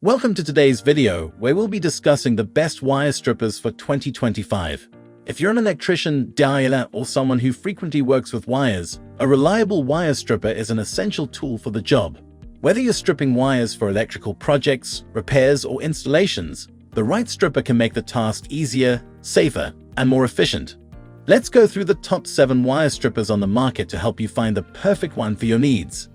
Welcome to today's video, where we'll be discussing the best wire strippers for 2025. If you're an electrician, DOWELL, or someone who frequently works with wires, a reliable wire stripper is an essential tool for the job. Whether you're stripping wires for electrical projects, repairs, or installations, the right stripper can make the task easier, safer, and more efficient. Let's go through the top 7 wire strippers on the market to help you find the perfect one for your needs.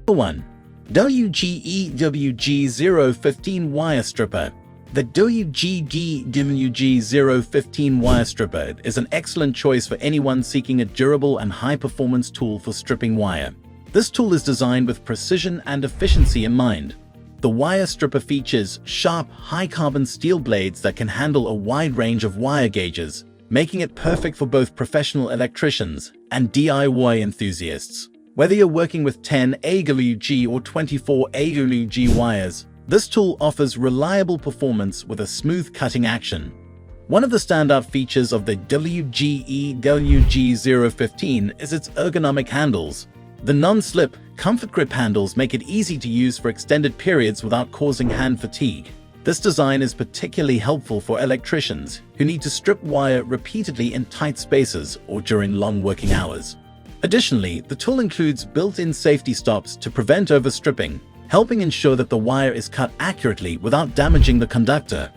Number 1. WGE WG015 Wire Stripper. The WGGE WG015 Wire Stripper is an excellent choice for anyone seeking a durable and high-performance tool for stripping wire. This tool is designed with precision and efficiency in mind. The wire stripper features sharp, high-carbon steel blades that can handle a wide range of wire gauges, making it perfect for both professional electricians and DIY enthusiasts. Whether you're working with 10 AWG or 24 AWG wires, this tool offers reliable performance with a smooth cutting action. One of the standout features of the WGE WG015 is its ergonomic handles. The non-slip, comfort grip handles make it easy to use for extended periods without causing hand fatigue. This design is particularly helpful for electricians who need to strip wire repeatedly in tight spaces or during long working hours. Additionally, the tool includes built-in safety stops to prevent overstripping, helping ensure that the wire is cut accurately without damaging the conductor.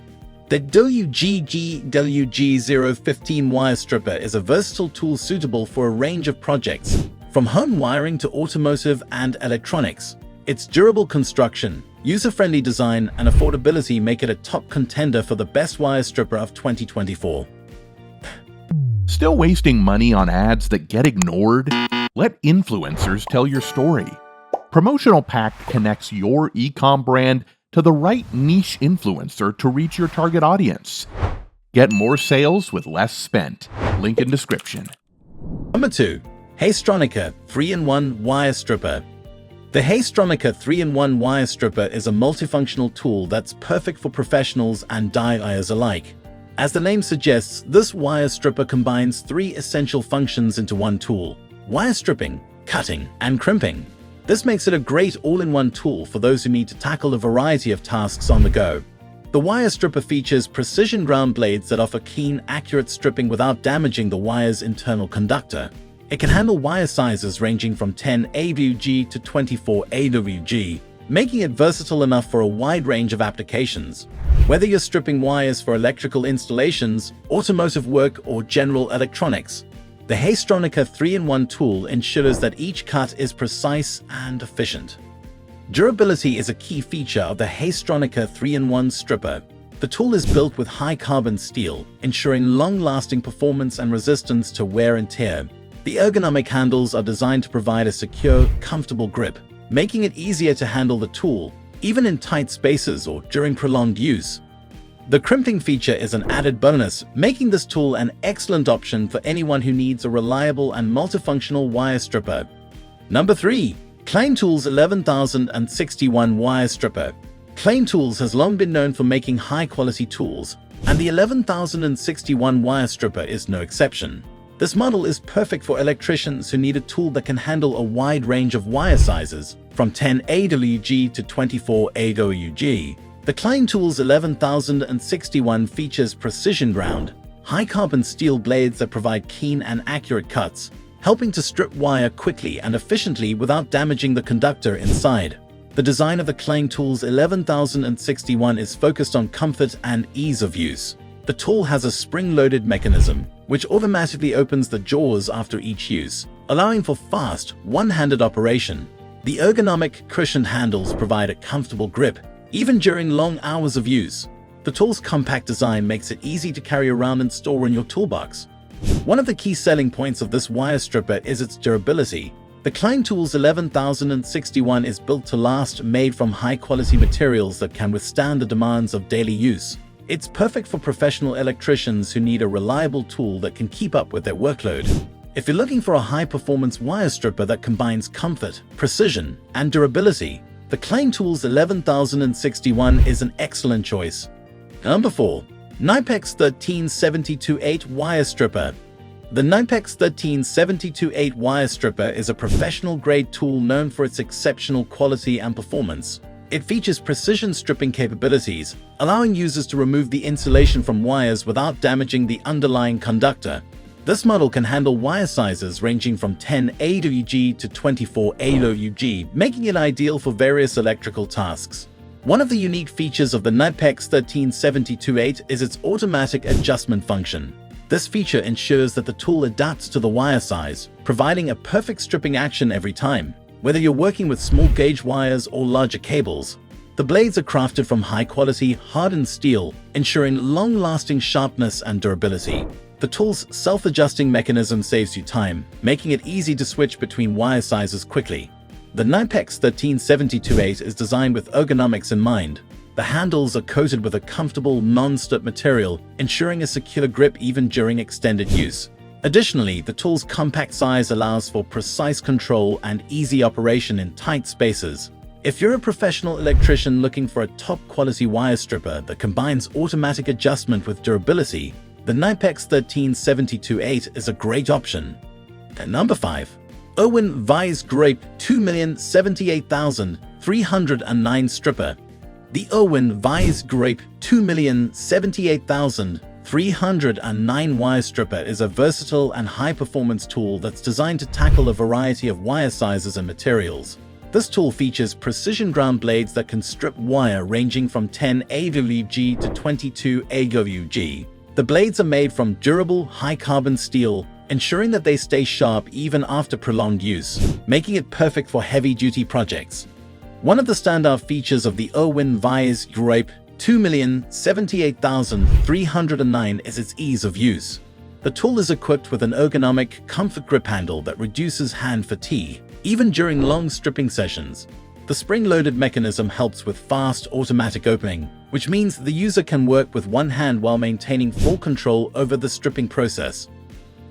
The WGGE WG015 wire stripper is a versatile tool suitable for a range of projects, from home wiring to automotive and electronics. Its durable construction, user-friendly design, and affordability make it a top contender for the best wire stripper of 2024. Still wasting money on ads that get ignored? Let influencers tell your story. Promotional Pack connects your e-com brand to the right niche influencer to reach your target audience. Get more sales with less spent. Link in description. Number 2. haisstronica 3-in-1 Wire Stripper. The haisstronica 3-in-1 Wire Stripper is a multifunctional tool that's perfect for professionals and DIYers alike. As the name suggests, this wire stripper combines 3 essential functions into one tool: wire stripping, cutting, and crimping. This makes it a great all-in-one tool for those who need to tackle a variety of tasks on the go. The wire stripper features precision ground blades that offer keen, accurate stripping without damaging the wire's internal conductor. It can handle wire sizes ranging from 10 AWG to 24 AWG, making it versatile enough for a wide range of applications. Whether you're stripping wires for electrical installations, automotive work, or general electronics, the haisstronica 3-in-1 tool ensures that each cut is precise and efficient. Durability is a key feature of the haisstronica 3-in-1 stripper. The tool is built with high-carbon steel, ensuring long-lasting performance and resistance to wear and tear. The ergonomic handles are designed to provide a secure, comfortable grip, making it easier to handle the tool, even in tight spaces or during prolonged use. The crimping feature is an added bonus, making this tool an excellent option for anyone who needs a reliable and multifunctional wire stripper. Number 3. Klein Tools 11061 Wire Stripper. Klein Tools has long been known for making high-quality tools, and the 11061 Wire Stripper is no exception. This model is perfect for electricians who need a tool that can handle a wide range of wire sizes, from 10 AWG to 24 AWG. The Klein Tools 11061 features precision ground, high-carbon steel blades that provide keen and accurate cuts, helping to strip wire quickly and efficiently without damaging the conductor inside. The design of the Klein Tools 11061 is focused on comfort and ease of use. The tool has a spring-loaded mechanism, which automatically opens the jaws after each use, allowing for fast, one-handed operation. The ergonomic, cushioned handles provide a comfortable grip, even during long hours of use. The tool's compact design makes it easy to carry around and store in your toolbox. One of the key selling points of this wire stripper is its durability. The Klein Tools 11061 is built to last, made from high-quality materials that can withstand the demands of daily use. It's perfect for professional electricians who need a reliable tool that can keep up with their workload. If you're looking for a high-performance wire stripper that combines comfort, precision, and durability, the Klein Tools 11061 is an excellent choice. Number 4. KNIPEX 13728 Wire Stripper. The KNIPEX 13728 wire stripper is a professional-grade tool known for its exceptional quality and performance. It features precision stripping capabilities, allowing users to remove the insulation from wires without damaging the underlying conductor. This model can handle wire sizes ranging from 10 AWG to 24 AWG, making it ideal for various electrical tasks. One of the unique features of the KNIPEX 13728 is its automatic adjustment function. This feature ensures that the tool adapts to the wire size, providing a perfect stripping action every time. Whether you're working with small gauge wires or larger cables, the blades are crafted from high-quality, hardened steel, ensuring long-lasting sharpness and durability. The tool's self-adjusting mechanism saves you time, making it easy to switch between wire sizes quickly. The KNIPEX 13728 is designed with ergonomics in mind. The handles are coated with a comfortable, non-slip material, ensuring a secure grip even during extended use. Additionally, the tool's compact size allows for precise control and easy operation in tight spaces. If you're a professional electrician looking for a top-quality wire stripper that combines automatic adjustment with durability, the KNIPEX 13728 is a great option. And number 5. IRWIN VISE-GRIP 2,078,309 stripper. The IRWIN VISE-GRIP 2,078,309 wire stripper is a versatile and high-performance tool that's designed to tackle a variety of wire sizes and materials. This tool features precision ground blades that can strip wire ranging from 10 AWG to 22 AWG. The blades are made from durable, high-carbon steel, ensuring that they stay sharp even after prolonged use, making it perfect for heavy-duty projects. One of the standout features of the IRWIN VISE-GRIP 2,078,309 is its ease of use. The tool is equipped with an ergonomic, comfort grip handle that reduces hand fatigue, even during long stripping sessions. The spring-loaded mechanism helps with fast, automatic opening, which means the user can work with one hand while maintaining full control over the stripping process.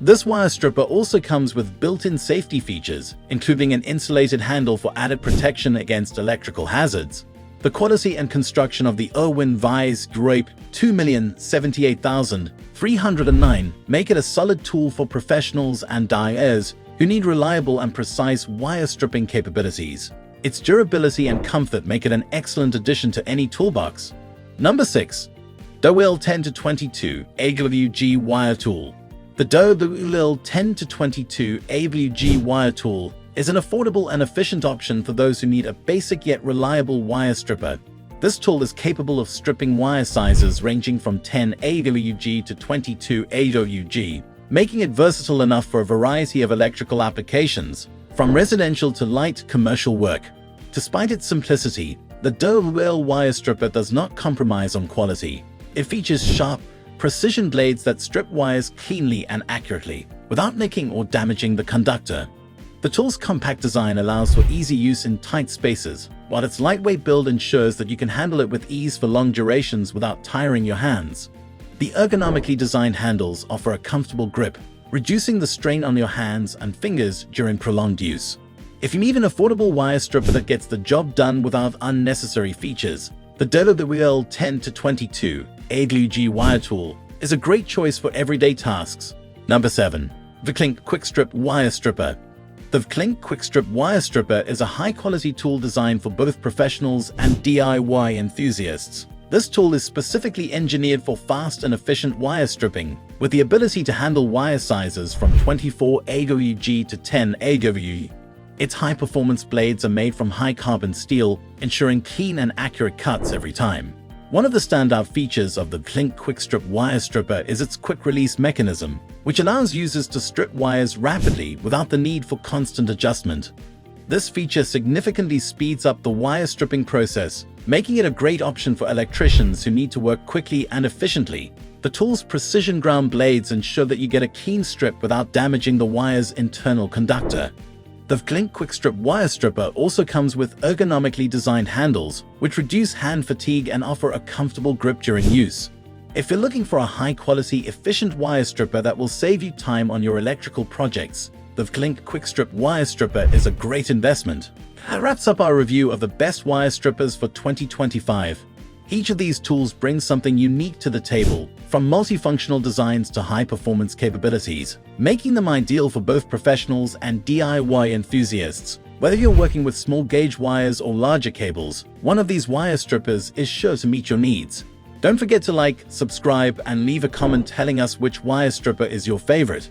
This wire stripper also comes with built-in safety features, including an insulated handle for added protection against electrical hazards. The quality and construction of the IRWIN VISE-GRIP 2,078,309 make it a solid tool for professionals and dyers who need reliable and precise wire stripping capabilities. Its durability and comfort make it an excellent addition to any toolbox. Number 6. DOWELL 10-22 AWG Wire Tool. The DOWELL 10-22 AWG wire tool is an affordable and efficient option for those who need a basic yet reliable wire stripper. This tool is capable of stripping wire sizes ranging from 10 AWG to 22 AWG, making it versatile enough for a variety of electrical applications, from residential to light commercial work. Despite its simplicity, the DOWELL wire stripper does not compromise on quality. It features sharp, precision blades that strip wires cleanly and accurately, without nicking or damaging the conductor. The tool's compact design allows for easy use in tight spaces, while its lightweight build ensures that you can handle it with ease for long durations without tiring your hands. The ergonomically designed handles offer a comfortable grip, reducing the strain on your hands and fingers during prolonged use. If you need an affordable wire stripper that gets the job done without unnecessary features, the DOWELL 10-22 AWG wire tool is a great choice for everyday tasks. Number 7. VCELINK Quickstrip Wire Stripper. The VCELINK Quickstrip Wire Stripper is a high-quality tool designed for both professionals and DIY enthusiasts. This tool is specifically engineered for fast and efficient wire stripping, with the ability to handle wire sizes from 24 AWG to 10 AWG. Its high-performance blades are made from high-carbon steel, ensuring clean and accurate cuts every time. One of the standout features of the VCELINK Quickstrip Wire Stripper is its quick-release mechanism, which allows users to strip wires rapidly without the need for constant adjustment. This feature significantly speeds up the wire stripping process, making it a great option for electricians who need to work quickly and efficiently. The tool's precision ground blades ensure that you get a clean strip without damaging the wire's internal conductor. The VCELINK Quickstrip Wire Stripper also comes with ergonomically designed handles, which reduce hand fatigue and offer a comfortable grip during use. If you're looking for a high-quality, efficient wire stripper that will save you time on your electrical projects, the VCELINK Quickstrip Wire Stripper is a great investment. That wraps up our review of the best wire strippers for 2025. Each of these tools brings something unique to the table, from multifunctional designs to high-performance capabilities, making them ideal for both professionals and DIY enthusiasts. Whether you're working with small gauge wires or larger cables, one of these wire strippers is sure to meet your needs. Don't forget to like, subscribe, and leave a comment telling us which wire stripper is your favorite.